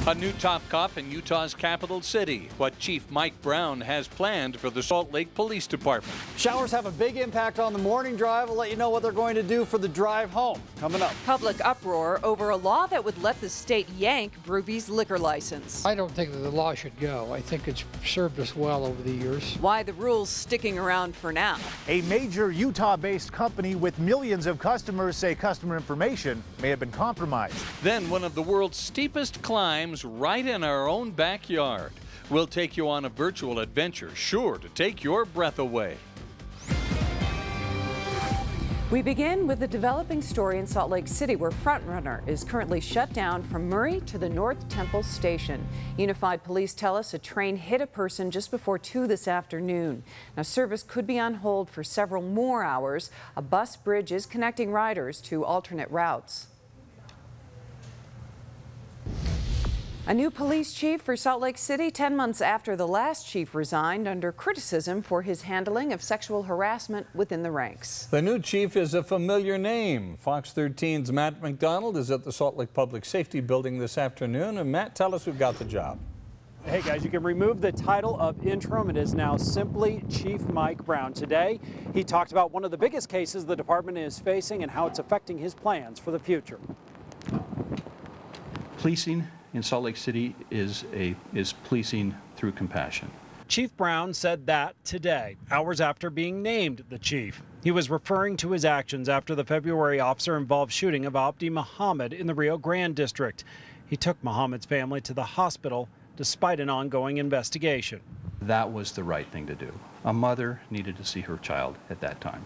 A new top cop in Utah's capital city. What Chief Mike Brown has planned for the Salt Lake Police Department. Showers have a big impact on the morning drive. We'll let you know what they're going to do for the drive home. Coming up. Public uproar over a law that would let the state yank Brewvies' liquor license. I don't think that the law should go. I think it's served us well over the years. Why the rule's sticking around for now. A major Utah-based company with millions of customers say customer information may have been compromised. Then one of the world's steepest climbs right in our own backyard. We'll take you on a virtual adventure, sure to take your breath away. We begin with a developing story in Salt Lake City where Frontrunner is currently shut down from Murray to the North Temple Station. Unified Police tell us a train hit a person just before 2 this afternoon. Now, service could be on hold for several more hours. A bus bridge is connecting riders to alternate routes. A new police chief for Salt Lake City 10 months after the last chief resigned under criticism for his handling of sexual harassment within the ranks. The new chief is a familiar name. Fox 13's Matt McDonald is at the Salt Lake Public Safety Building this afternoon. And Matt, tell us who got the job. Hey guys, you can remove the title of interim. It is now simply Chief Mike Brown. Today, he talked about one of the biggest cases the department is facing and how it's affecting his plans for the future. Policing in Salt Lake City is policing through compassion. Chief Brown said that today, hours after being named the chief. He was referring to his actions after the February officer-involved shooting of Abdi Muhammad in the Rio Grande district. He took Muhammad's family to the hospital despite an ongoing investigation. That was the right thing to do. A mother needed to see her child at that time.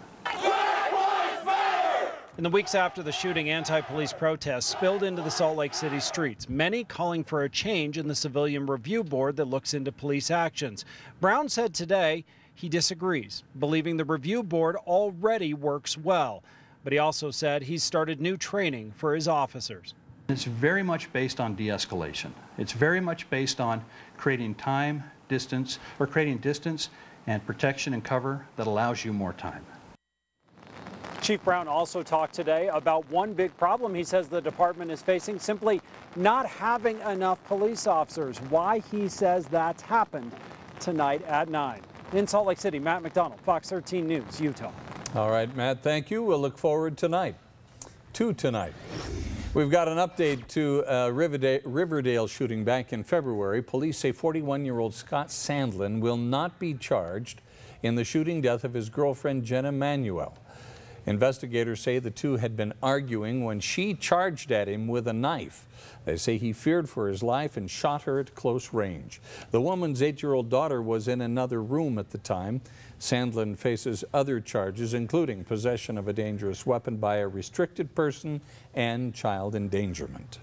In the weeks after the shooting, anti-police protests spilled into the Salt Lake City streets, many calling for a change in the civilian review board that looks into police actions. Brown said today he disagrees, believing the review board already works well. But he also said he's started new training for his officers. It's very much based on de-escalation. It's very much based on creating distance and protection and cover that allows you more time. Chief Brown also talked today about one big problem he says the department is facing, simply not having enough police officers. Why he says that's happened tonight at 9. In Salt Lake City, Matt McDonald, Fox 13 News, Utah. All right, Matt, thank you. We'll look forward tonight. We've got an update to Riverdale shooting back in February. Police say 41-year-old Scott Sandlin will not be charged in the shooting death of his girlfriend, Jenna Manuel. Investigators say the two had been arguing when she charged at him with a knife. They say he feared for his life and shot her at close range. The woman's 8-year-old daughter was in another room at the time. Sandlin faces other charges, including possession of a dangerous weapon by a restricted person and child endangerment.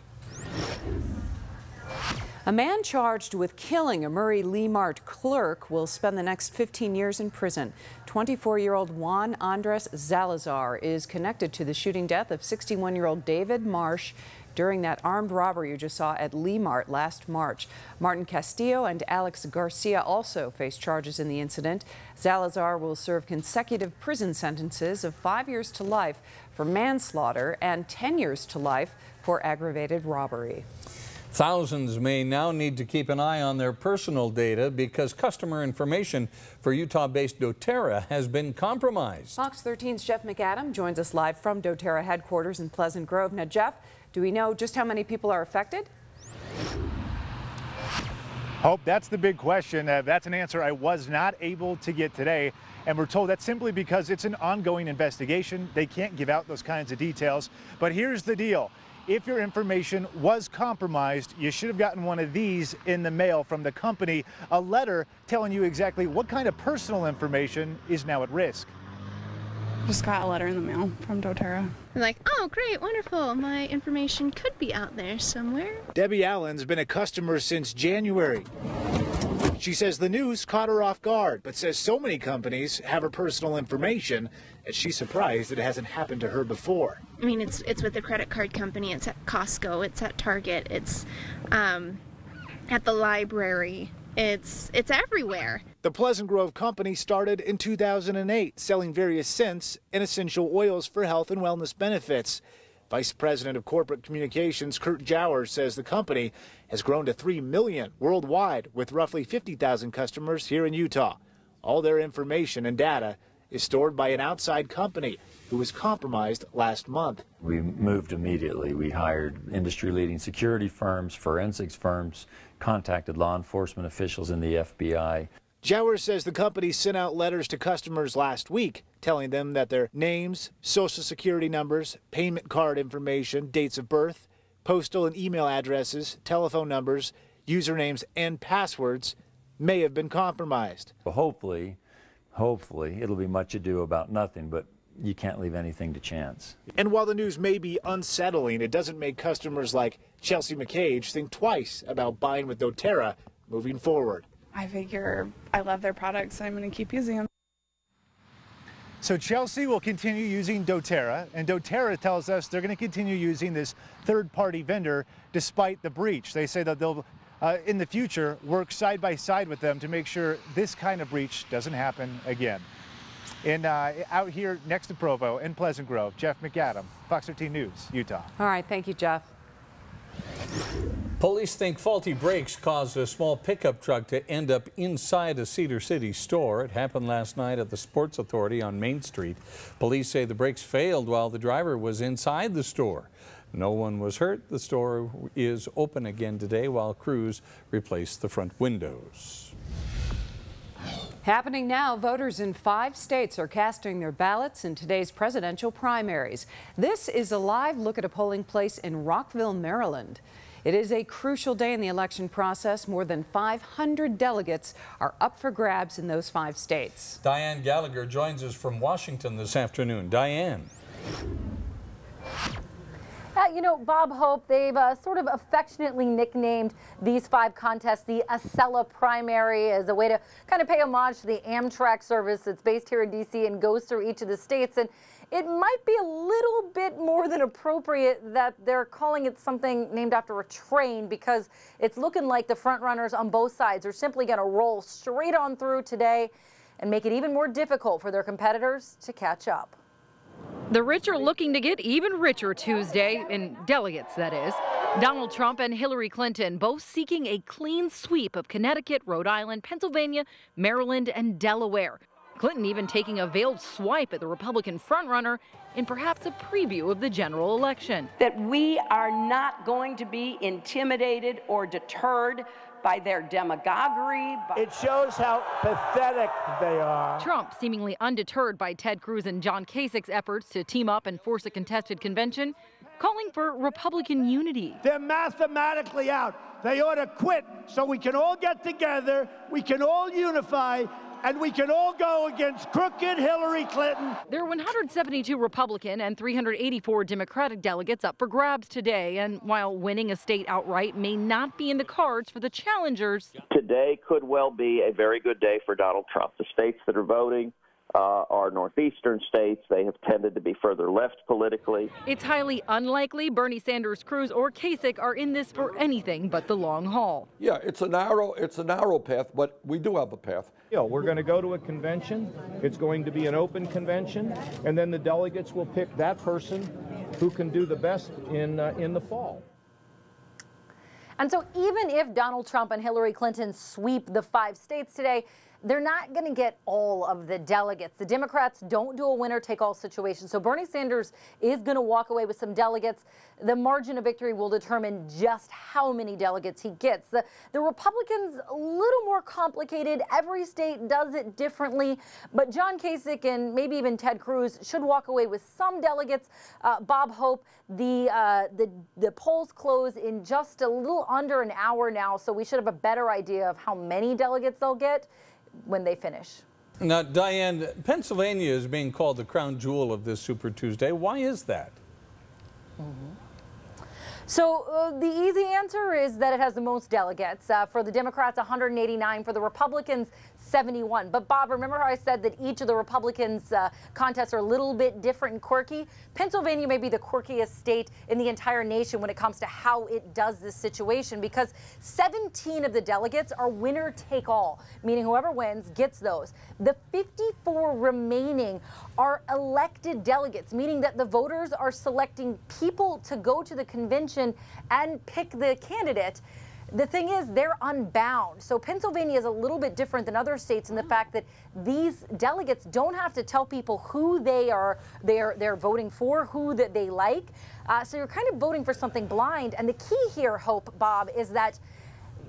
A man charged with killing a Murray Lee-Mart clerk will spend the next 15 years in prison. 24-year-old Juan Andres Salazar is connected to the shooting death of 61-year-old David Marsh during that armed robbery you just saw at Lee-Mart last March. Martin Castillo and Alex Garcia also face charges in the incident. Salazar will serve consecutive prison sentences of 5 years to life for manslaughter and 10 years to life for aggravated robbery. Thousands may now need to keep an eye on their personal data because customer information for Utah-based doTERRA has been compromised. Fox 13's Jeff McAdam joins us live from doTERRA headquarters in Pleasant Grove. Now, Jeff, do we know just how many people are affected? Hope, that's the big question. That's an answer I was not able to get today. And we're told that's simply because it's an ongoing investigation. They can't give out those kinds of details. But here's the deal. If your information was compromised, you should have gotten one of these in the mail from the company, a letter telling you exactly what kind of personal information is now at risk. Just got a letter in the mail from doTERRA. Like, oh, great, wonderful. My information could be out there somewhere. Debbie Allen's been a customer since January. She says the news caught her off guard, but says so many companies have her personal information that she's surprised that it hasn't happened to her before. I mean, it's with a credit card company. It's at Costco. It's at Target. It's at the library. It's everywhere. The Pleasant Grove company started in 2008, selling various scents and essential oils for health and wellness benefits. Vice President of Corporate Communications Kurt Jauer says the company has grown to 3 million worldwide with roughly 50,000 customers here in Utah. All their information and data is stored by an outside company who was compromised last month. We moved immediately. We hired industry-leading security firms, forensics firms, contacted law enforcement officials in the FBI. Jauer says the company sent out letters to customers last week telling them that their names, social security numbers, payment card information, dates of birth, postal and email addresses, telephone numbers, usernames, and passwords may have been compromised. Hopefully, it'll be much ado about nothing, but you can't leave anything to chance. And while the news may be unsettling, it doesn't make customers like Chelsea McCage think twice about buying with doTERRA moving forward. I figure I love their products, so I'm going to keep using them. So Chelsea will continue using doTERRA, and doTERRA tells us they're going to continue using this third-party vendor despite the breach. They say that they'll, in the future, work side by side with them to make sure this kind of breach doesn't happen again. And out here next to Provo in Pleasant Grove, Jeff McAdam, Fox 13 News, Utah. All right, thank you, Jeff. Police think faulty brakes caused a small pickup truck to end up inside a Cedar City store. It happened last night at the Sports Authority on Main Street. Police say the brakes failed while the driver was inside the store. No one was hurt. The store is open again today while crews replace the front windows. Happening now, voters in 5 states are casting their ballots in today's presidential primaries. This is a live look at a polling place in Rockville, Maryland. It is a crucial day in the election process. More than 500 delegates are up for grabs in those 5 states. Diane Gallagher joins us from Washington this afternoon. Diane. You know, Bob Hope, they've sort of affectionately nicknamed these 5 contests the Acela Primary as a way to kind of pay homage to the Amtrak service that's based here in D.C. and goes through each of the states. And it might be a little bit more than appropriate that they're calling it something named after a train, because it's looking like the front runners on both sides are simply going to roll straight on through today and make it even more difficult for their competitors to catch up. The rich are looking to get even richer Tuesday, in delegates, that is. Donald Trump and Hillary Clinton both seeking a clean sweep of Connecticut, Rhode Island, Pennsylvania, Maryland, and Delaware. Clinton even taking a veiled swipe at the Republican frontrunner in perhaps a preview of the general election. That we are not going to be intimidated or deterred by their demagoguery. It shows how pathetic they are. Trump seemingly undeterred by Ted Cruz and John Kasich's efforts to team up and force a contested convention, calling for Republican unity. They're mathematically out. They ought to quit so we can all get together, we can all unify, and we can all go against crooked Hillary Clinton. There are 172 Republican and 384 Democratic delegates up for grabs today. And while winning a state outright may not be in the cards for the challengers, today could well be a very good day for Donald Trump. The states that are voting are northeastern states. They have tended to be further left politically. It's highly unlikely Bernie Sanders, Cruz, or Kasich are in this for anything but the long haul. Yeah, it's a narrow path, but we do have a path. We're going to go to a convention. It's going to be an open convention, and then the delegates will pick that person who can do the best in the fall. And so even if Donald Trump and Hillary Clinton sweep the 5 states today, they're not going to get all of the delegates. The Democrats don't do a winner-take-all situation. So Bernie Sanders is going to walk away with some delegates. The margin of victory will determine just how many delegates he gets. The Republicans, a little more complicated. Every state does it differently. But John Kasich and maybe even Ted Cruz should walk away with some delegates. Bob Hope, the polls close in just a little under an hour now, so we should have a better idea of how many delegates they'll get when they finish. Now, Diane, Pennsylvania is being called the crown jewel of this Super Tuesday. Why is that? So the easy answer is that it has the most delegates. For the Democrats, 189. For the Republicans, 71. But Bob, remember how I said that each of the Republicans' contests are a little bit different and quirky? Pennsylvania may be the quirkiest state in the entire nation when it comes to how it does this situation, because 17 of the delegates are winner take all, meaning whoever wins gets those. The 54 remaining are elected delegates, meaning that the voters are selecting people to go to the convention and pick the candidate. The thing is, they're unbound. So Pennsylvania is a little bit different than other states in the fact that these delegates don't have to tell people who they're voting for, who that they like. So you're kind of voting for something blind. And the key here, Hope, Bob, is that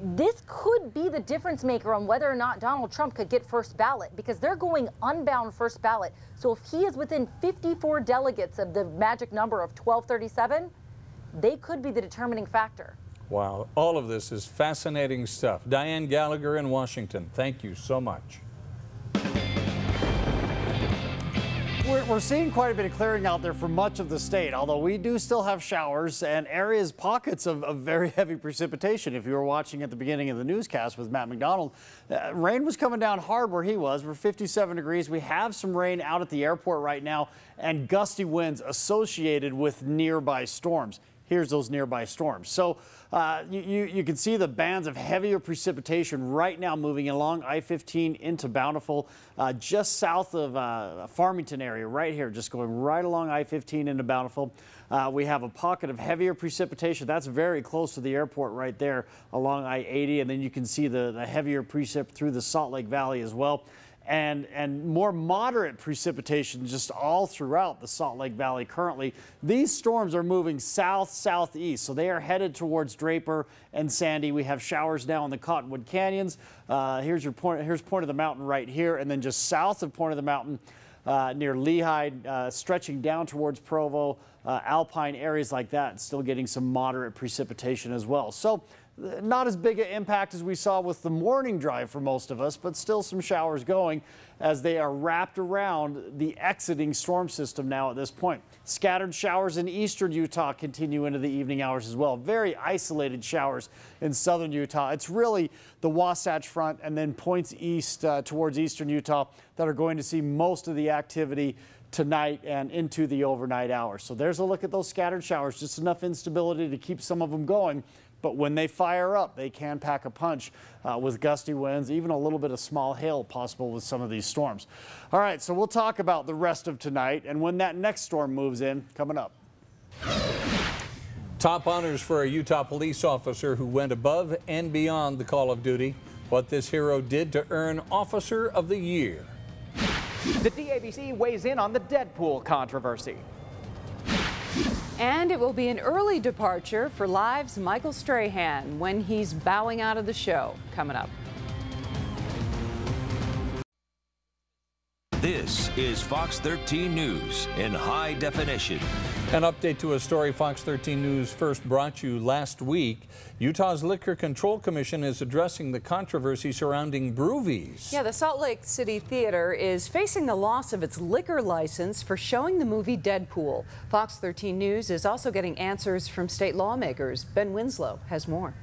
this could be the difference maker on whether or not Donald Trump could get first ballot, because they're going unbound first ballot. So if he is within 54 delegates of the magic number of 1237, they could be the determining factor. Wow, all of this is fascinating stuff. Diane Gallagher in Washington, thank you so much. We're seeing quite a bit of clearing out there for much of the state, although we do still have showers and pockets of very heavy precipitation. If you were watching at the beginning of the newscast with Matt McDonald, rain was coming down hard where he was. We're 57 degrees. We have some rain out at the airport right now and gusty winds associated with nearby storms. Here's those nearby storms. So you can see the bands of heavier precipitation right now moving along I-15 into Bountiful, just south of Farmington area right here, just going right along I-15 into Bountiful. We have a pocket of heavier precipitation. That's very close to the airport right there along I-80. And then you can see the heavier precip through the Salt Lake Valley as well. And more moderate precipitation just all throughout the Salt Lake Valley currently. These storms are moving south-southeast, so they are headed towards Draper and Sandy. We have showers now in the Cottonwood Canyons. Here's Point of the Mountain right here, and then just south of Point of the Mountain near Lehigh, stretching down towards Provo, Alpine areas like that, still getting some moderate precipitation as well. So not as big an impact as we saw with the morning drive for most of us, but still some showers going as they are wrapped around the exiting storm system now at this point. Scattered showers in eastern Utah continue into the evening hours as well. Very isolated showers in southern Utah. It's really the Wasatch Front and then points east towards eastern Utah that are going to see most of the activity tonight and into the overnight hours. So there's a look at those scattered showers, just enough instability to keep some of them going. But when they fire up, they can pack a punch with gusty winds, even a little bit of small hail possible with some of these storms. All right, so we'll talk about the rest of tonight and when that next storm moves in, coming up. Top honors for a Utah police officer who went above and beyond the call of duty. What this hero did to earn Officer of the Year. The DABC weighs in on the Deadpool controversy. And it will be an early departure for Live's Michael Strahan when he's bowing out of the show. Coming up. This is Fox 13 News in high definition. An update to a story Fox 13 News first brought you last week. Utah's Liquor Control Commission is addressing the controversy surrounding Brewvies. Yeah, the Salt Lake City Theater is facing the loss of its liquor license for showing the movie Deadpool. Fox 13 News is also getting answers from state lawmakers. Ben Winslow has more.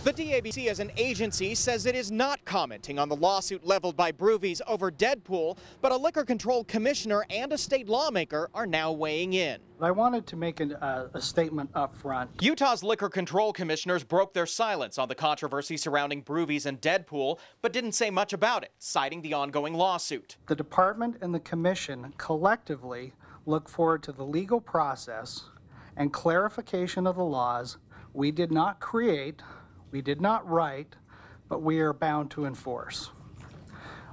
The DABC as an agency says it is not commenting on the lawsuit leveled by Brewvies over Deadpool, but a liquor control commissioner and a state lawmaker are now weighing in. I wanted to make a statement up front. Utah's liquor control commissioners broke their silence on the controversy surrounding Brewvies and Deadpool, but didn't say much about it, citing the ongoing lawsuit. The department and the commission collectively look forward to the legal process and clarification of the laws we did not create, we did not write, but we are bound to enforce.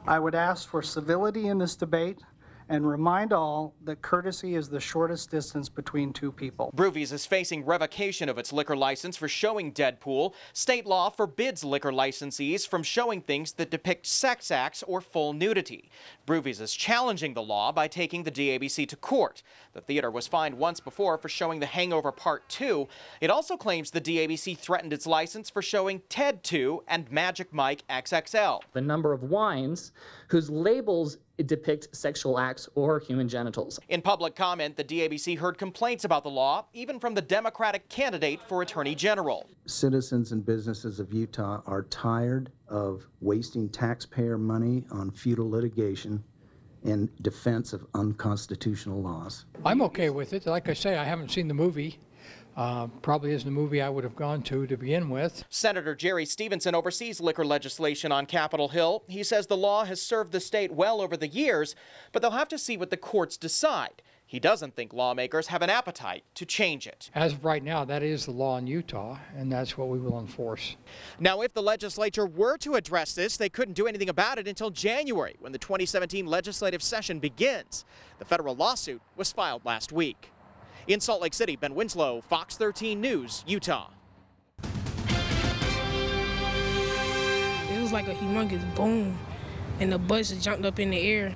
I would ask for civility in this debate and remind all that courtesy is the shortest distance between two people. Brewvies is facing revocation of its liquor license for showing Deadpool. State law forbids liquor licensees from showing things that depict sex acts or full nudity. Brewvies is challenging the law by taking the DABC to court. The theater was fined once before for showing The Hangover Part 2. It also claims the DABC threatened its license for showing Ted 2 and Magic Mike XXL. The number of wines whose labels depict sexual acts or human genitals. In public comment, the DABC heard complaints about the law, even from the Democratic candidate for Attorney General. Citizens and businesses of Utah are tired of wasting taxpayer money on futile litigation in defense of unconstitutional laws. I'm okay with it. Like I say, I haven't seen the movie. Probably isn't a movie I would have gone to begin with. Senator Jerry Stevenson oversees liquor legislation on Capitol Hill. He says the law has served the state well over the years, but they'll have to see what the courts decide. He doesn't think lawmakers have an appetite to change it. As of right now, that is the law in Utah, and that's what we will enforce. Now, if the legislature were to address this, they couldn't do anything about it until January, when the 2017 legislative session begins. The federal lawsuit was filed last week. In Salt Lake City, Ben Winslow, Fox 13 News, Utah. It was like a humongous boom, and the bus jumped up in the air.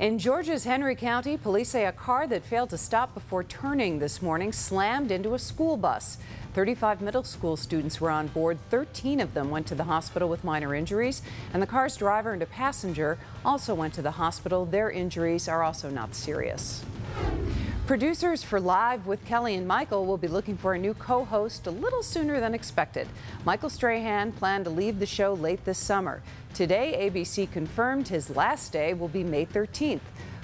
In Georgia's Henry County, police say a car that failed to stop before turning this morning slammed into a school bus. 35 middle school students were on board. 13 of them went to the hospital with minor injuries, and the car's driver and a passenger also went to the hospital. Their injuries are also not serious. Producers for Live with Kelly and Michael will be looking for a new co-host a little sooner than expected. Michael Strahan planned to leave the show late this summer. Today, ABC confirmed his last day will be May 13th.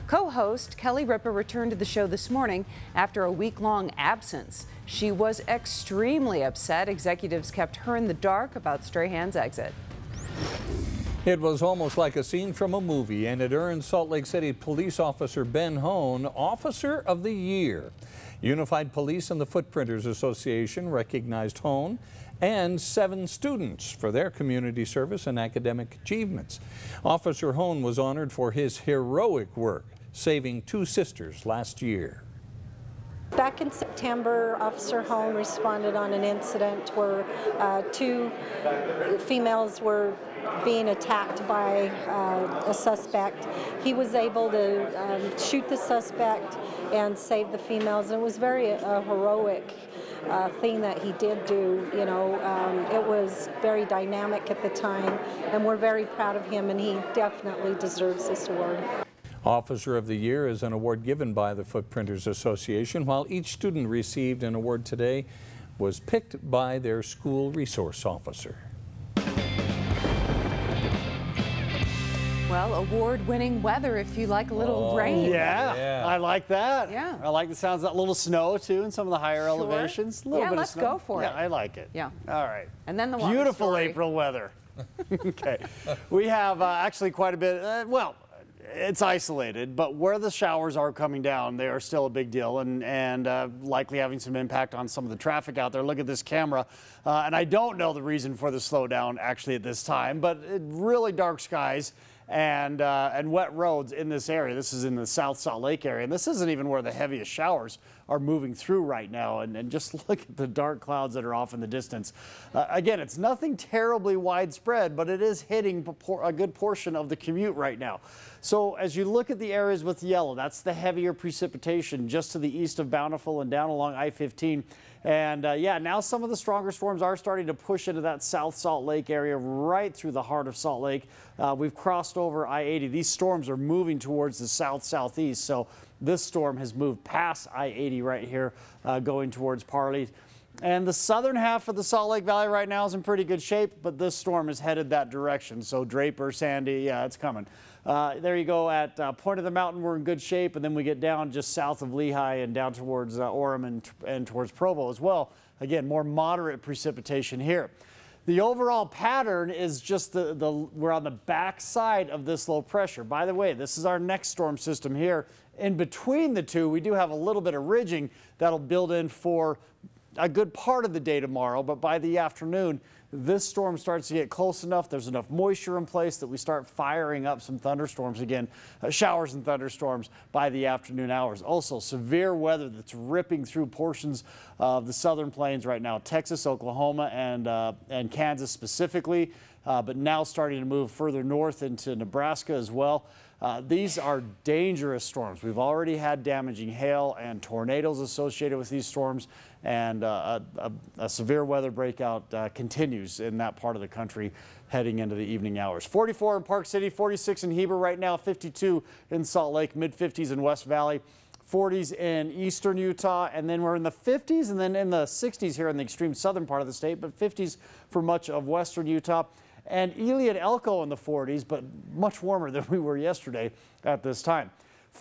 Co-host Kelly Ripa returned to the show this morning after a week-long absence. She was extremely upset. Executives kept her in the dark about Strahan's exit. It was almost like a scene from a movie, and it earned Salt Lake City police officer Ben Hone Officer of the Year. Unified Police and the Footprinters Association recognized Hone and 7 students for their community service and academic achievements. Officer Hone was honored for his heroic work, saving 2 sisters last year. Back in September, Officer Hone responded on an incident where 2 females were being attacked by a suspect. He was able to shoot the suspect and save the females. And it was very heroic thing that he did do. You know, it was very dynamic at the time, and we're very proud of him, and he definitely deserves this award. Officer of the Year is an award given by the Footprinters Association, while each student received an award today was picked by their school resource officer. Well, award-winning weather if you like a little rain. Yeah, I like that. Yeah. I like the sounds of that little snow, too, in some of the higher elevations. A little bit let's of snow. go for it. Yeah, I like it. Yeah. All right. And then the beautiful story. April weather. Okay. We have actually quite a bit, well, it's isolated, but where the showers are coming down, they are still a big deal and likely having some impact on some of the traffic out there. Look at this camera. And I don't know the reason for the slowdown actually at this time, but really dark skies and wet roads in this area. This is in the South Salt Lake area, and this isn't even where the heaviest showers are moving through right now. And just look at the dark clouds that are off in the distance. Again, it's nothing terribly widespread, but it is hitting a good portion of the commute right now. So as you look at the areas with yellow, that's the heavier precipitation just to the east of Bountiful and down along I-15. And yeah, now some of the stronger storms are starting to push into that South Salt Lake area right through the heart of Salt Lake. We've crossed over I-80. These storms are moving towards the south-southeast. So this storm has moved past I-80 right here, going towards Parley. And the southern half of the Salt Lake Valley right now is in pretty good shape, but this storm is headed that direction. So Draper, Sandy, yeah, it's coming. There you go at Point of the Mountain, we're in good shape, and then we get down just south of Lehigh and down towards Orem and towards Provo as well. Again, more moderate precipitation here. The overall pattern is just we're on the back side of this low pressure. By the way, this is our next storm system here. In between the two, we do have a little bit of ridging that'll build in for a good part of the day tomorrow, but by the afternoon, this storm starts to get close enough. There's enough moisture in place that we start firing up some thunderstorms again, showers and thunderstorms by the afternoon hours. Also, severe weather that's ripping through portions of the southern plains right now, Texas, Oklahoma, and Kansas specifically, but now starting to move further north into Nebraska as well. These are dangerous storms. We've already had damaging hail and tornadoes associated with these storms, and a severe weather breakout continues in that part of the country heading into the evening hours. 44 in Park City, 46 in Heber right now, 52 in Salt Lake, mid-50s in West Valley, 40s in eastern Utah, and then we're in the 50s and then in the 60s here in the extreme southern part of the state, but 50s for much of western Utah. And Ely and Elko in the 40s, but much warmer than we were yesterday at this time.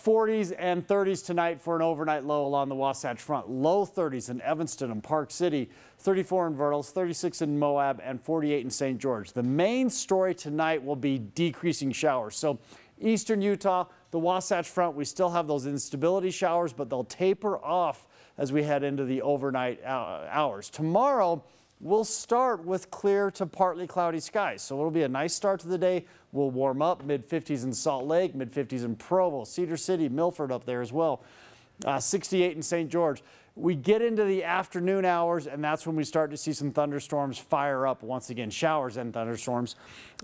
40s and 30s tonight for an overnight low along the Wasatch Front. Low 30s in Evanston and Park City, 34 in Vertals, 36 in Moab, and 48 in St. George. The main story tonight will be decreasing showers. So eastern Utah, the Wasatch Front, we still have those instability showers, but they'll taper off as we head into the overnight hours. Tomorrow, we'll start with clear to partly cloudy skies. So it'll be a nice start to the day. We'll warm up, mid-50s in Salt Lake, mid-50s in Provo, Cedar City, Milford up there as well. 68 in St. George. We get into the afternoon hours, and that's when we start to see some thunderstorms fire up once again, showers and thunderstorms.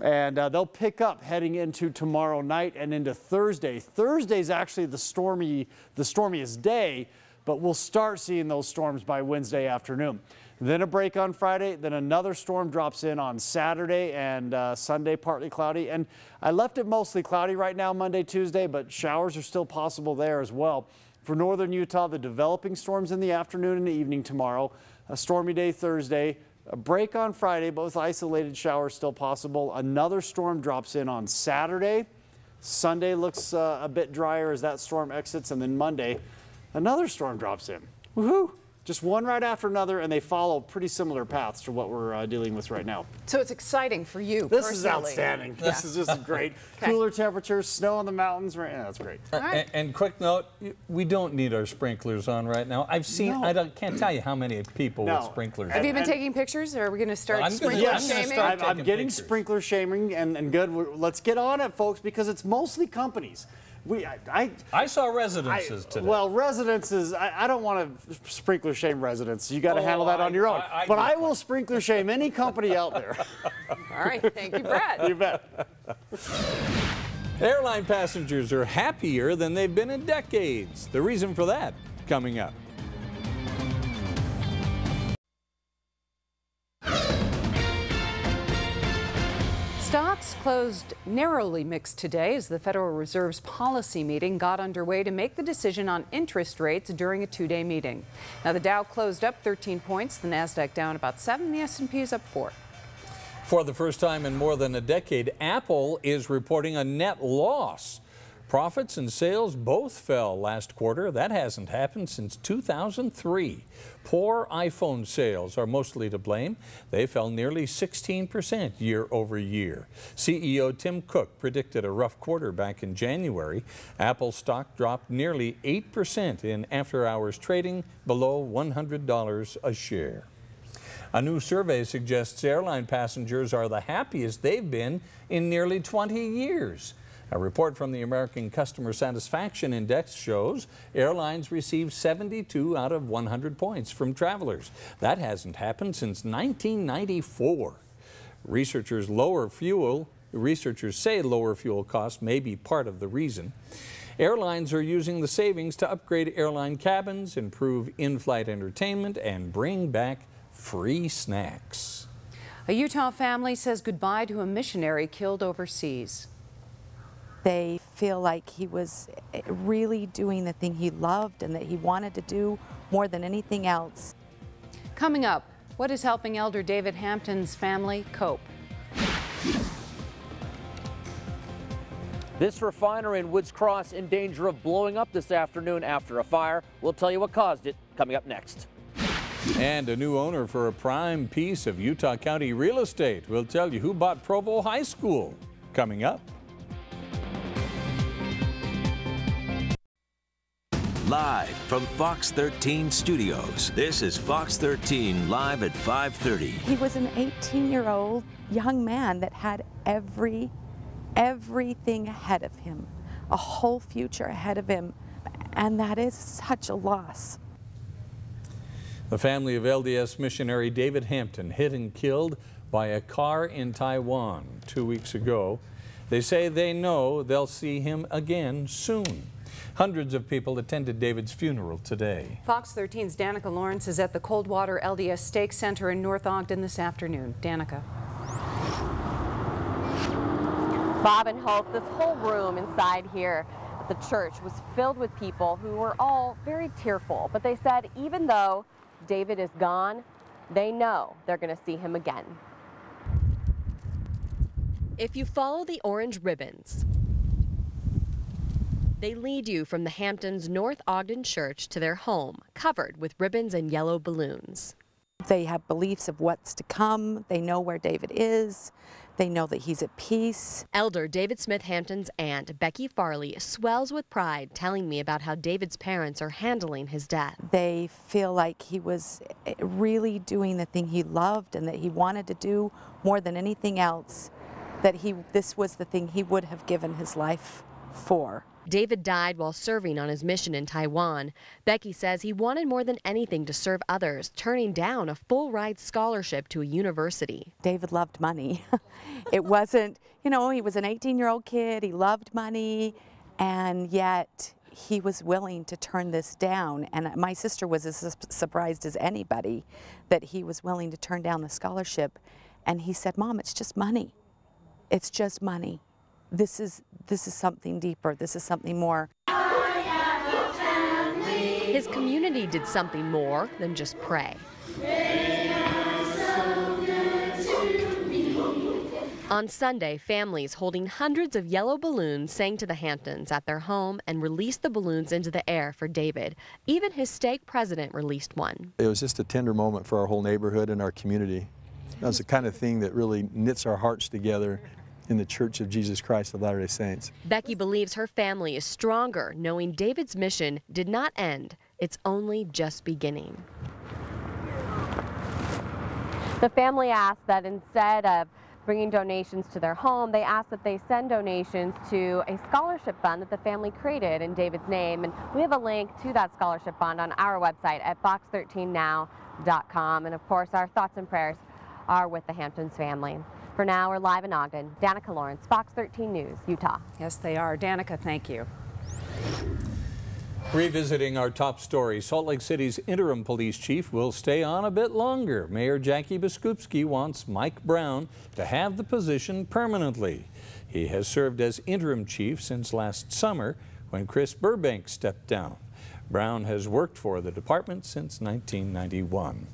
And they'll pick up heading into tomorrow night and into Thursday. Thursday's actually the stormiest day, but we'll start seeing those storms by Wednesday afternoon. Then a break on Friday, then another storm drops in on Saturday and Sunday, partly cloudy. And I left it mostly cloudy right now, Monday, Tuesday, but showers are still possible there as well. For northern Utah, the developing storms in the afternoon and the evening tomorrow, a stormy day Thursday, a break on Friday, but with isolated showers still possible. Another storm drops in on Saturday. Sunday looks a bit drier as that storm exits, and then Monday, another storm drops in. Woohoo! Just one right after another, and they follow pretty similar paths to what we're dealing with right now. So it's exciting for you This personally. is outstanding. This is just great. Okay. Cooler temperatures, snow on the mountains. Right, yeah, that's great. And quick note, we don't need our sprinklers on right now. I've seen, can't tell you how many people with sprinklers. Have you been taking pictures, or are we going to start sprinkler shaming? I'm getting sprinkler shaming, and good. Let's get on it, folks, because it's mostly companies. I saw residences today. Well, residences, I don't want to sprinkler shame residents. You got to handle that on your own. But I will sprinkler shame any company out there. All right. Thank you, Brad. You bet. Airline passengers are happier than they've been in decades. The reason for that, coming up. Stocks closed narrowly mixed today as the Federal Reserve's policy meeting got underway to make the decision on interest rates during a two-day meeting. Now, the Dow closed up 13 points, the Nasdaq down about 7, the S&P is up 4. For the first time in more than a decade, Apple is reporting a net loss. Profits and sales both fell last quarter. That hasn't happened since 2003. Poor iPhone sales are mostly to blame. They fell nearly 16% year over year. CEO Tim Cook predicted a rough quarter back in January. Apple stock dropped nearly 8% in after-hours trading, below $100 a share. A new survey suggests airline passengers are the happiest they've been in nearly 20 years. A report from the American Customer Satisfaction Index shows airlines received 72 out of 100 points from travelers. That hasn't happened since 1994. Researchers say lower fuel costs may be part of the reason. Airlines are using the savings to upgrade airline cabins, improve in-flight entertainment, and bring back free snacks. A Utah family says goodbye to a missionary killed overseas. They feel like he was really doing the thing he loved and that he wanted to do more than anything else. Coming up, what is helping Elder David Hampton's family cope? This refinery in Woods Cross in danger of blowing up this afternoon after a fire. We'll tell you what caused it coming up next. And a new owner for a prime piece of Utah County real estate. We'll tell you who bought Provo High School coming up. Live from Fox 13 Studios, this is Fox 13 Live at 5:30. He was an 18-year-old young man that had everything ahead of him, a whole future ahead of him, and that is such a loss. The family of LDS missionary David Hampton hit and killed by a car in Taiwan 2 weeks ago. They say they know they'll see him again soon. Hundreds of people attended David's funeral today. Fox 13's Danica Lawrence is at the Coldwater LDS Stake Center in North Ogden this afternoon. Danica. Bob and Hope, this whole room inside here at the church was filled with people who were all very tearful. But they said even though David is gone, they know they're going to see him again. If you follow the orange ribbons, they lead you from the Hamptons North Ogden Church to their home, covered with ribbons and yellow balloons. They have beliefs of what's to come. They know where David is. They know that he's at peace. Elder David Smith Hampton's aunt, Becky Farley, swells with pride, telling me about how David's parents are handling his death. They feel like he was really doing the thing he loved and that he wanted to do more than anything else, that this was the thing he would have given his life for. David died while serving on his mission in Taiwan. Becky says he wanted more than anything to serve others, turning down a full-ride scholarship to a university. David loved money. It wasn't, you know, he was an 18-year-old kid, he loved money, and yet he was willing to turn this down. And my sister was as surprised as anybody that he was willing to turn down the scholarship. And he said, "Mom, it's just money. It's just money. This is something deeper. This is something more." His community did something more than just pray. On Sunday, families holding hundreds of yellow balloons sang to the Hamptons at their home and released the balloons into the air for David. Even his stake president released one. It was just a tender moment for our whole neighborhood and our community. That's the kind of thing that really knits our hearts together in the Church of Jesus Christ of Latter-day Saints. Becky believes her family is stronger, knowing David's mission did not end. It's only just beginning. The family asked that instead of bringing donations to their home, they asked that they send donations to a scholarship fund that the family created in David's name. And we have a link to that scholarship fund on our website at fox13now.com. And of course, our thoughts and prayers are with the Hamptons family. For now, we're live in Ogden. Danica Lawrence, Fox 13 News, Utah. Yes, they are. Danica, thank you. Revisiting our top story, Salt Lake City's interim police chief will stay on a bit longer. Mayor Jackie Biskupski wants Mike Brown to have the position permanently. He has served as interim chief since last summer when Chris Burbank stepped down. Brown has worked for the department since 1991.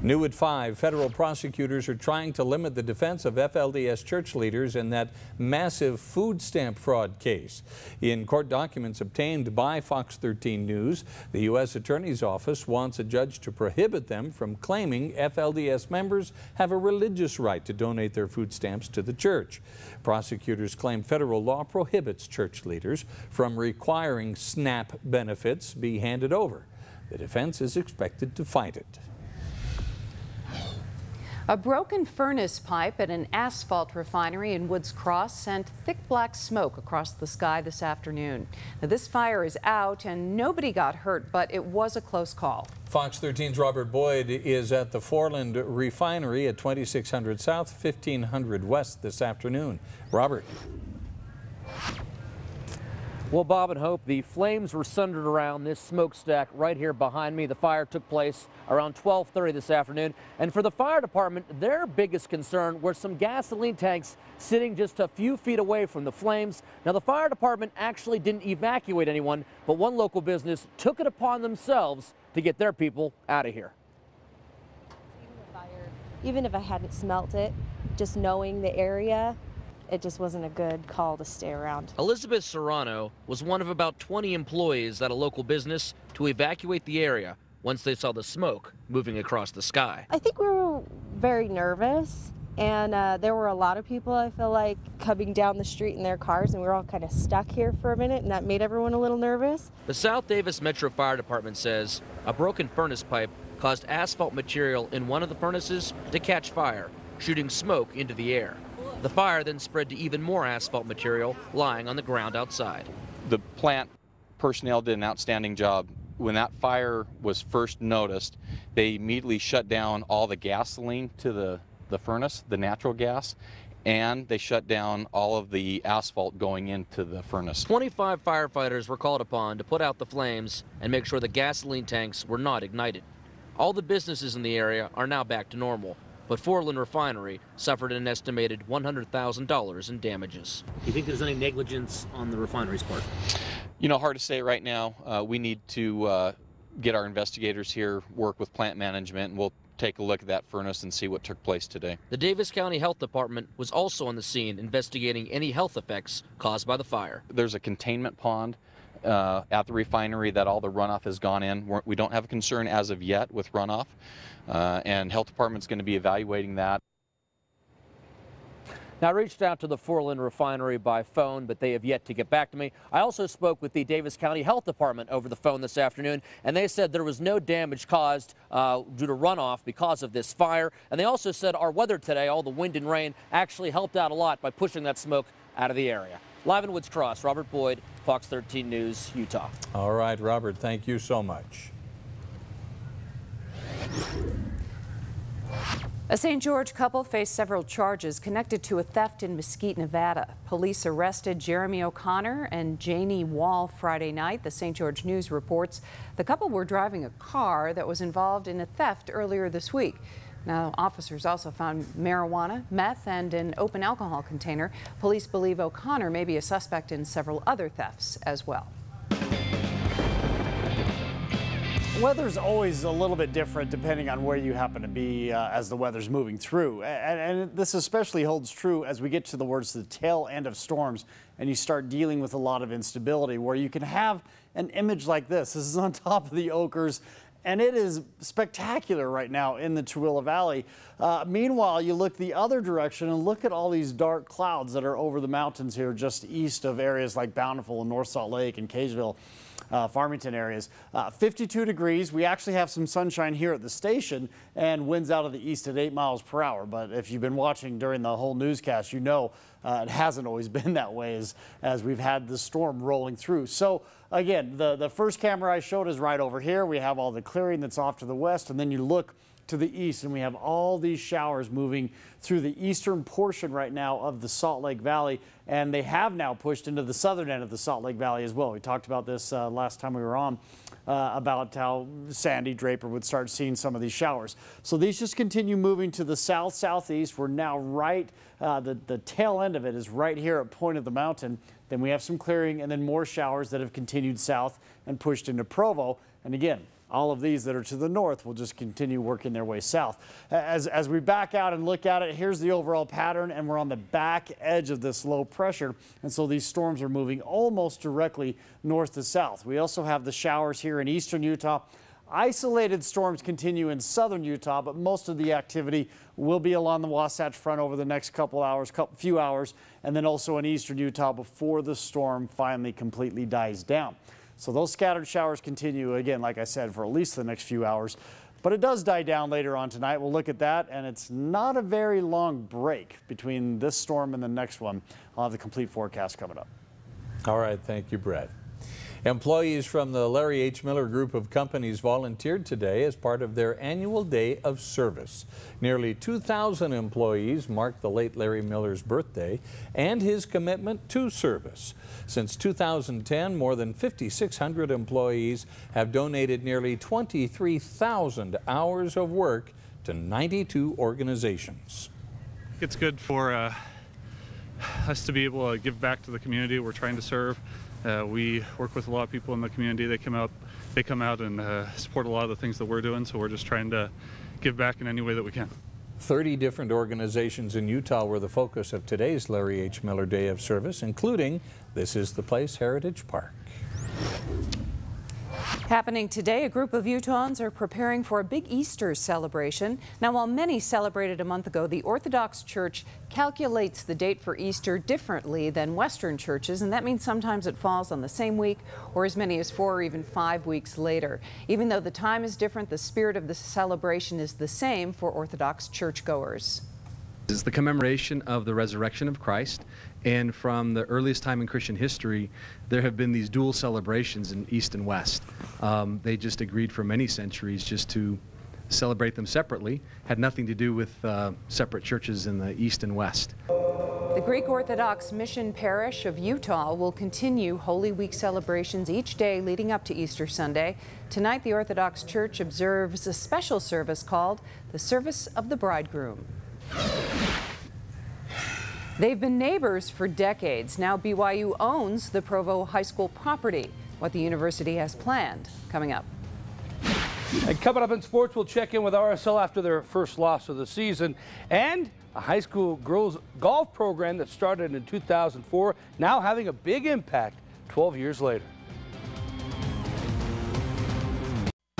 New at 5, federal prosecutors are trying to limit the defense of FLDS church leaders in that massive food stamp fraud case. In court documents obtained by Fox 13 News, the U.S. Attorney's Office wants a judge to prohibit them from claiming FLDS members have a religious right to donate their food stamps to the church. Prosecutors claim federal law prohibits church leaders from requiring SNAP benefits be handed over. The defense is expected to fight it. A broken furnace pipe at an asphalt refinery in Woods Cross sent thick black smoke across the sky this afternoon. Now, this fire is out and nobody got hurt, but it was a close call. Fox 13's Robert Boyd is at the Foreland Refinery at 2600 South, 1500 West this afternoon. Robert. Well, Bob and Hope, the flames were centered around this smokestack right here behind me. The fire took place around 12:30 this afternoon. And for the fire department, their biggest concern were some gasoline tanks sitting just a few feet away from the flames. Now, the fire department actually didn't evacuate anyone, but one local business took it upon themselves to get their people out of here. Even if I hadn't smelt it, just knowing the area, it just wasn't a good call to stay around. Elizabeth Serrano was one of about 20 employees at a local business to evacuate the area once they saw the smoke moving across the sky. I think we were very nervous, and there were a lot of people, I feel like, coming down the street in their cars, and we were all kind of stuck here for a minute, and that made everyone a little nervous. The South Davis Metro Fire Department says a broken furnace pipe caused asphalt material in one of the furnaces to catch fire, shooting smoke into the air. The fire then spread to even more asphalt material lying on the ground outside. The plant personnel did an outstanding job. When that fire was first noticed, they immediately shut down all the gasoline to the furnace, the natural gas, and they shut down all of the asphalt going into the furnace. 25 firefighters were called upon to put out the flames and make sure the gasoline tanks were not ignited. All the businesses in the area are now back to normal, but Fortland Refinery suffered an estimated $100,000 in damages. Do you think there's any negligence on the refinery's part? You know, hard to say right now. We need to get our investigators here, work with plant management, and we'll take a look at that furnace and see what took place today. The Davis County Health Department was also on the scene investigating any health effects caused by the fire. There's a containment pond at the refinery that all the runoff has gone in. We don't have a concern as of yet with runoff, and Health Department's going to be evaluating that. Now, I reached out to the Fortland Refinery by phone, but they have yet to get back to me. I also spoke with the Davis County Health Department over the phone this afternoon, and they said there was no damage caused due to runoff because of this fire. And they also said our weather today, all the wind and rain, actually helped out a lot by pushing that smoke out of the area. Live in Woods Cross, Robert Boyd, Fox 13 News, Utah. All right, Robert, thank you so much. A St. George couple faced several charges connected to a theft in Mesquite, Nevada. Police arrested Jeremy O'Connor and Janie Wall Friday night. The St. George News reports the couple were driving a car that was involved in a theft earlier this week. Now, officers also found marijuana, meth, and an open alcohol container. Police believe O'Connor may be a suspect in several other thefts as well. Weather's always a little bit different depending on where you happen to be as the weather's moving through. And this especially holds true as we get towards the tail end of storms and you start dealing with a lot of instability, where you can have an image like this. This is on top of the Oakers, and it is spectacular right now in the Tooele Valley. Meanwhile, you look the other direction and look at all these dark clouds that are over the mountains here just east of areas like Bountiful and North Salt Lake and Cageville. Farmington areas. 52 degrees. We actually have some sunshine here at the station and winds out of the east at 8 miles per hour. But if you've been watching during the whole newscast, you know it hasn't always been that way as we've had the storm rolling through. So again, the first camera I showed is right over here. We have all the clearing that's off to the west, and then you look to the east and we have all these showers moving through the eastern portion right now of the Salt Lake Valley, and they have now pushed into the southern end of the Salt Lake Valley as well. We talked about this last time we were on about how Sandy Draper would start seeing some of these showers. So these just continue moving to the south southeast. We're now right, the tail end of it is right here at Point of the Mountain. Then we have some clearing and then more showers that have continued south and pushed into Provo. And again, all of these that are to the north will just continue working their way south. As we back out and look at it, here's the overall pattern, and we're on the back edge of this low pressure, and so these storms are moving almost directly north to south. We also have the showers here in eastern Utah. Isolated storms continue in southern Utah, but most of the activity will be along the Wasatch Front over the next few hours, and then also in eastern Utah before the storm finally completely dies down. So those scattered showers continue, again, like I said, for at least the next few hours. But it does die down later on tonight. We'll look at that, and it's not a very long break between this storm and the next one. I'll have the complete forecast coming up. All right, thank you, Brett. Employees from the Larry H. Miller Group of Companies volunteered today as part of their annual day of service. Nearly 2,000 employees marked the late Larry Miller's birthday and his commitment to service. Since 2010, more than 5,600 employees have donated nearly 23,000 hours of work to 92 organizations. It's good for us to be able to give back to the community we're trying to serve. We work with a lot of people in the community. They come out and support a lot of the things that we're doing, so we're just trying to give back in any way that we can. 30 different organizations in Utah were the focus of today's Larry H. Miller Day of Service, including This Is the Place Heritage Park. Happening today, a group of Utahns are preparing for a big Easter celebration. Now, while many celebrated a month ago, the Orthodox Church calculates the date for Easter differently than Western churches, and that means sometimes it falls on the same week or as many as 4 or even 5 weeks later. Even though the time is different, the spirit of the celebration is the same for Orthodox churchgoers. It's the commemoration of the resurrection of Christ, and from the earliest time in Christian history, there have been these dual celebrations in East and West. They just agreed for many centuries just to celebrate them separately. Had nothing to do with separate churches in the East and West. The Greek Orthodox Mission Parish of Utah will continue Holy Week celebrations each day leading up to Easter Sunday. Tonight, the Orthodox Church observes a special service called the Service of the Bridegroom. They've been neighbors for decades. Now BYU owns the Provo High School property. What the university has planned, coming up. And coming up in sports, we'll check in with RSL after their first loss of the season, and a high school girls golf program that started in 2004, now having a big impact 12 years later.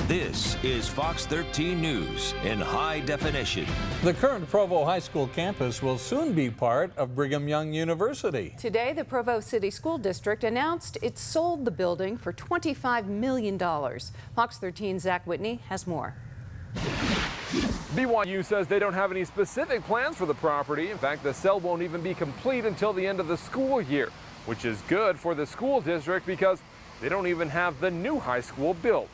This is Fox 13 News in high definition. The current Provo High School campus will soon be part of Brigham Young University. Today, the Provo City School District announced it sold the building for $25 million. Fox 13's Zach Whitney has more. BYU says they don't have any specific plans for the property. In fact, the sale won't even be complete until the end of the school year, which is good for the school district because they don't even have the new high school built.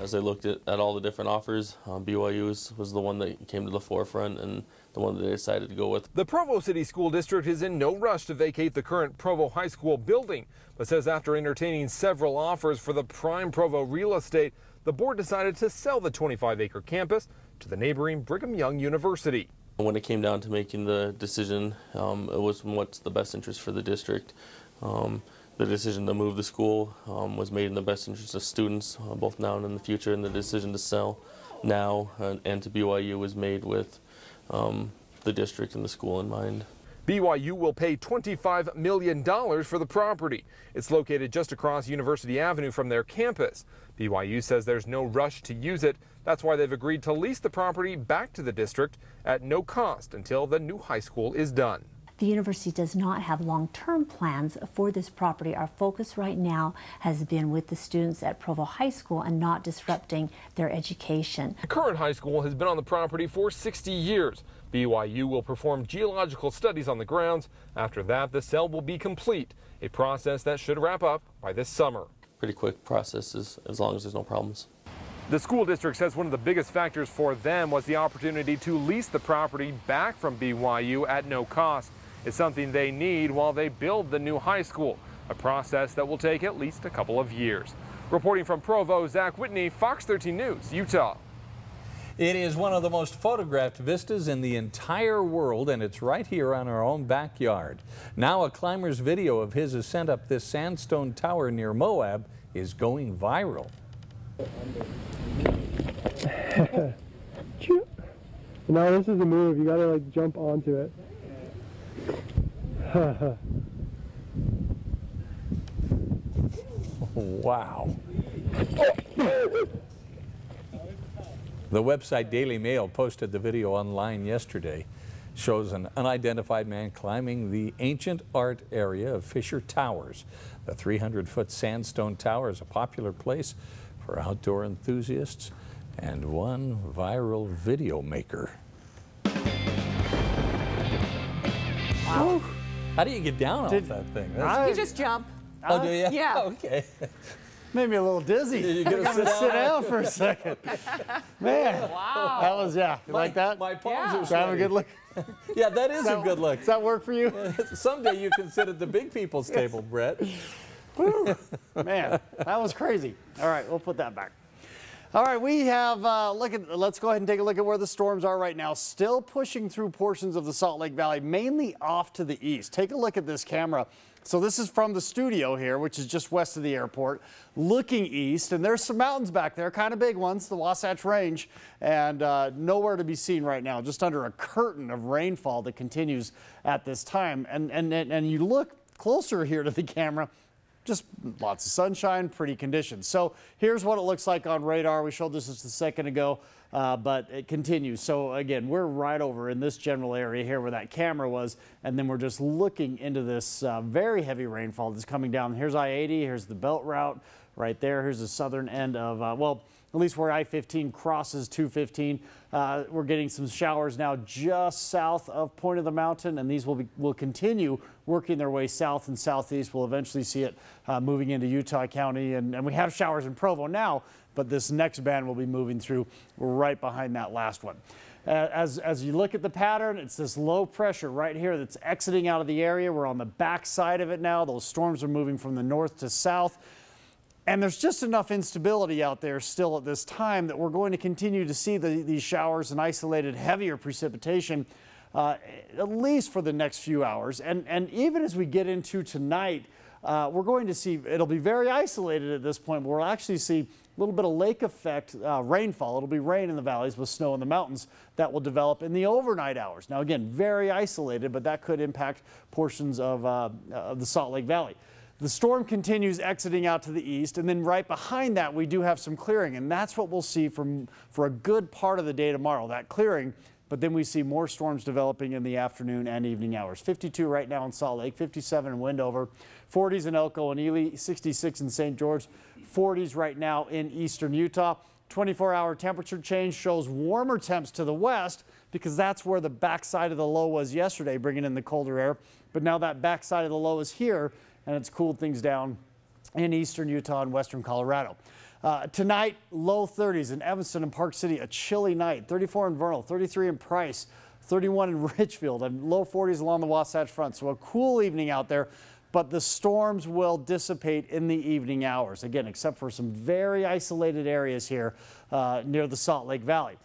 As I looked at all the different offers, BYU was the one that came to the forefront and the one that they decided to go with. The Provo City School District is in no rush to vacate the current Provo High School building, but says after entertaining several offers for the prime Provo real estate, the board decided to sell the 25-acre campus to the neighboring Brigham Young University. When it came down to making the decision, it was what's the best interest for the district. The decision to move the school was made in the best interest of students, both now and in the future, and the decision to sell now and to BYU was made with the district and the school in mind. BYU will pay $25 million for the property. It's located just across University Avenue from their campus. BYU says there's no rush to use it. That's why they've agreed to lease the property back to the district at no cost until the new high school is done. The university does not have long-term plans for this property. Our focus right now has been with the students at Provo High School and not disrupting their education. The current high school has been on the property for 60 years. BYU will perform geological studies on the grounds. After that, the sale will be complete, a process that should wrap up by this summer. Pretty quick process as long as there's no problems. The school district says one of the biggest factors for them was the opportunity to lease the property back from BYU at no cost. It's something they need while they build the new high school, a process that will take at least a couple of years. Reporting from Provo, Zach Whitney, Fox 13 News, Utah. It is one of the most photographed vistas in the entire world, and it's right here on our own backyard. Now a climber's video of his ascent up this sandstone tower near Moab is going viral. No, this is the move. You gotta like jump onto it. Wow. The website Daily Mail posted the video online yesterday. Shows an unidentified man climbing the ancient art area of Fisher Towers. The 300-foot sandstone tower is a popular place for outdoor enthusiasts and one viral video maker. Wow. How do you get down off that thing? You just jump. Oh, do you? Yeah. Okay. Made me a little dizzy. You're gonna sit down for a second. Man. Wow. That was, yeah. You like that? My palms are Have sweaty. a good look. Yeah, that is a good look. Does that work for you? Someday you can sit at the big people's table, Brett. Man, that was crazy. All right, we'll put that back. All right, we have, let's go ahead and take a look at where the storms are right now. Still pushing through portions of the Salt Lake Valley, mainly off to the east. Take a look at this camera. So this is from the studio here, which is just west of the airport, looking east. And there's some mountains back there, kind of big ones, the Wasatch Range, and nowhere to be seen right now, just under a curtain of rainfall that continues at this time. And you look closer here to the camera, just lots of sunshine, pretty conditions. So here's what it looks like on radar. We showed this just a second ago, but it continues. So again, we're right over in this general area here where that camera was, and then we're just looking into this very heavy rainfall that's coming down. Here's I-80, here's the belt route right there. Here's the southern end of, well, at least where I-15 crosses 215. We're getting some showers now just south of Point of the Mountain, and these will continue working their way south and southeast. We'll eventually see it moving into Utah County, and we have showers in Provo now, but this next band will be moving through right behind that last one. As you look at the pattern, it's this low pressure right here that's exiting out of the area. We're on the back side of it now. Those storms are moving from the north to south. And there's just enough instability out there still at this time that we're going to continue to see these showers and isolated heavier precipitation at least for the next few hours. And even as we get into tonight, we're going to see, it'll be very isolated at this point, but we'll actually see a little bit of lake effect rainfall. It'll be rain in the valleys with snow in the mountains that will develop in the overnight hours. Now again, very isolated, but that could impact portions of the Salt Lake Valley. The storm continues exiting out to the east, and then right behind that we do have some clearing, and that's what we'll see for a good part of the day tomorrow, that clearing. But then we see more storms developing in the afternoon and evening hours. 52 right now in Salt Lake, 57 in Wendover, 40s in Elko and Ely, 66 in St. George, 40s right now in eastern Utah. 24-hour temperature change shows warmer temps to the west because that's where the backside of the low was yesterday, bringing in the colder air. But now that backside of the low is here, and it's cooled things down in eastern Utah and western Colorado. Tonight, low 30s in Evanston and Park City, a chilly night. 34 in Vernal, 33 in Price, 31 in Richfield, and low 40s along the Wasatch Front. So a cool evening out there, but the storms will dissipate in the evening hours. Again, except for some very isolated areas here near the Salt Lake Valley.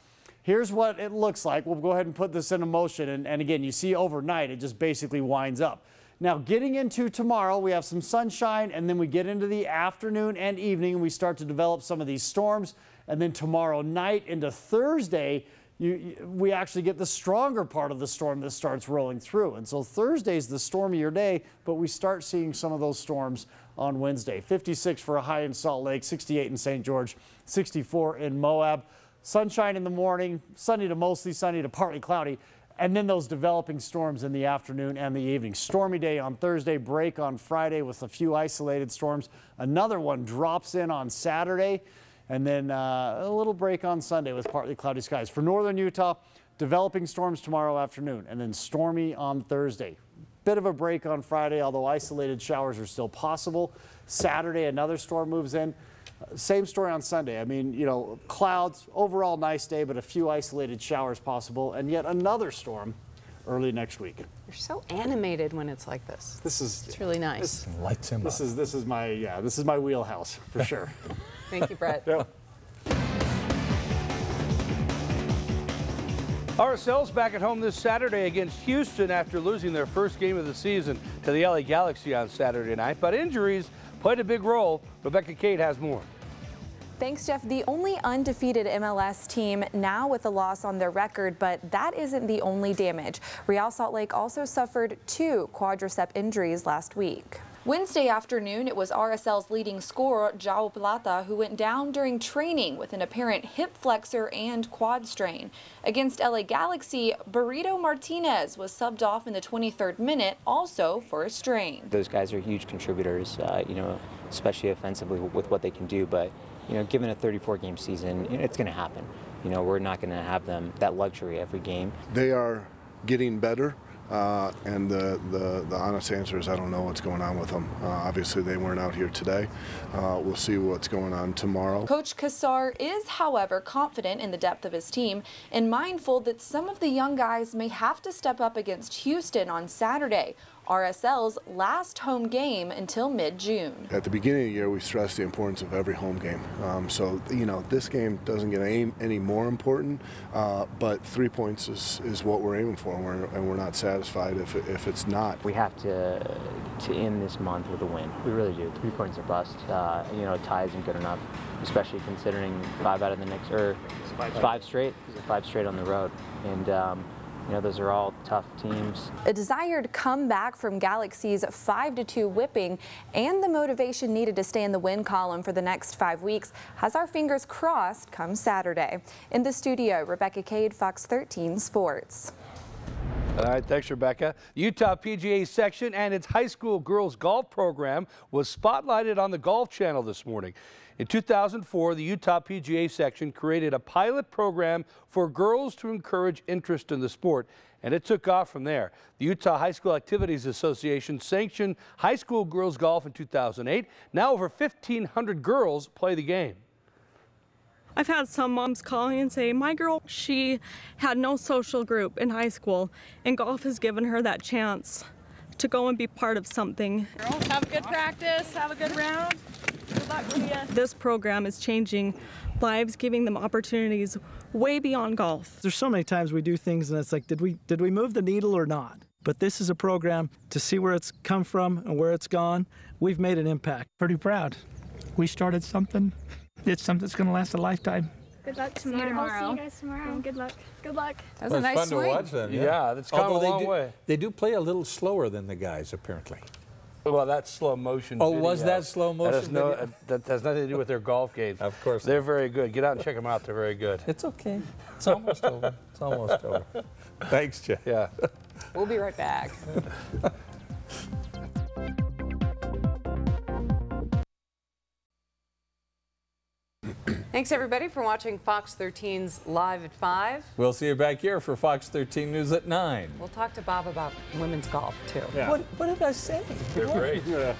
Here's what it looks like. We'll go ahead and put this into motion. And again, you see overnight, it just basically winds up. Now, getting into tomorrow, we have some sunshine, and then we get into the afternoon and evening, and we start to develop some of these storms. And then tomorrow night into Thursday, we actually get the stronger part of the storm that starts rolling through. And so Thursday's the stormier day, but we start seeing some of those storms on Wednesday. 56 for a high in Salt Lake, 68 in St. George, 64 in Moab. Sunshine in the morning, sunny to mostly sunny to partly cloudy. And then those developing storms in the afternoon and the evening. Stormy day on Thursday, break on Friday with a few isolated storms. Another one drops in on Saturday, and then a little break on Sunday with partly cloudy skies. For northern Utah, developing storms tomorrow afternoon, and then stormy on Thursday. Bit of a break on Friday, although isolated showers are still possible. Saturday, another storm moves in. Same story on Sunday. I mean, you know, clouds, overall nice day, but a few isolated showers possible, and yet another storm early next week. You're so animated when it's like this. It's really nice. Lights him up. This is my wheelhouse for sure. Thank you, Brett. Yep. RSL's back at home this Saturday against Houston after losing their first game of the season to the LA Galaxy on Saturday night. But injuries played a big role. Rebecca Cade has more. Thanks, Jeff. The only undefeated MLS team now with a loss on their record, but that isn't the only damage. Real Salt Lake also suffered 2 quadricep injuries last week. Wednesday afternoon, it was RSL's leading scorer, João Plata, who went down during training with an apparent hip flexor and quad strain. Against LA Galaxy, Burrito Martinez was subbed off in the 23rd minute, also for a strain. Those guys are huge contributors, you know, especially offensively with what they can do. But, you know, given a 34-game season, it's going to happen. You know, we're not going to have them that luxury every game. They are getting better. And the honest answer is I don't know what's going on with them. Obviously, they weren't out here today. We'll see what's going on tomorrow. Coach Cassar is, however, confident in the depth of his team and mindful that some of the young guys may have to step up against Houston on Saturday, RSL's last home game until mid-June. At the beginning of the year, we stressed the importance of every home game. So, you know, this game doesn't get any more important, but 3 points is what we're aiming for, and we're not satisfied if it's not. We have to end this month with a win. We really do. 3 points or bust. You know, a tie isn't good enough, especially considering 5 out of the next, or 5 straight. 5 straight on the road, and you know, those are all tough teams. A desired comeback from Galaxy's 5-2 whipping and the motivation needed to stay in the win column for the next 5 weeks has our fingers crossed come Saturday. In the studio, Rebecca Cade, Fox 13 Sports. All right, thanks, Rebecca. The Utah PGA section and its high school girls golf program was spotlighted on the Golf Channel this morning. In 2004, the Utah PGA section created a pilot program for girls to encourage interest in the sport, and it took off from there. The Utah High School Activities Association sanctioned high school girls golf in 2008. Now over 1,500 girls play the game. I've had some moms calling and say, my girl, she had no social group in high school, and golf has given her that chance to go and be part of something. Girls, have a good practice, have a good round. Good luck to you. This program is changing lives, giving them opportunities way beyond golf. There's so many times we do things and it's like, did we move the needle or not? But this is a program to see where it's come from and where it's gone. We've made an impact. Pretty proud. We started something. It's something that's going to last a lifetime. Good luck tomorrow. I'll see you guys tomorrow. Good luck. Good luck. That's a nice fun swing to watch them. Yeah, that's come a long way. They do play a little slower than the guys, apparently. Well, that's slow motion. Oh, video. was that slow motion? That has nothing to do with their golf game. Of course. They're very good. Get out and check them out. They're very good. It's okay. It's almost over. It's almost over. Thanks, Jeff. Yeah. We'll be right back. Thanks, everybody, for watching Fox 13's Live at 5. We'll see you back here for Fox 13 News at 9. We'll talk to Bob about women's golf, too. Yeah. What did I say? They're great. Yeah.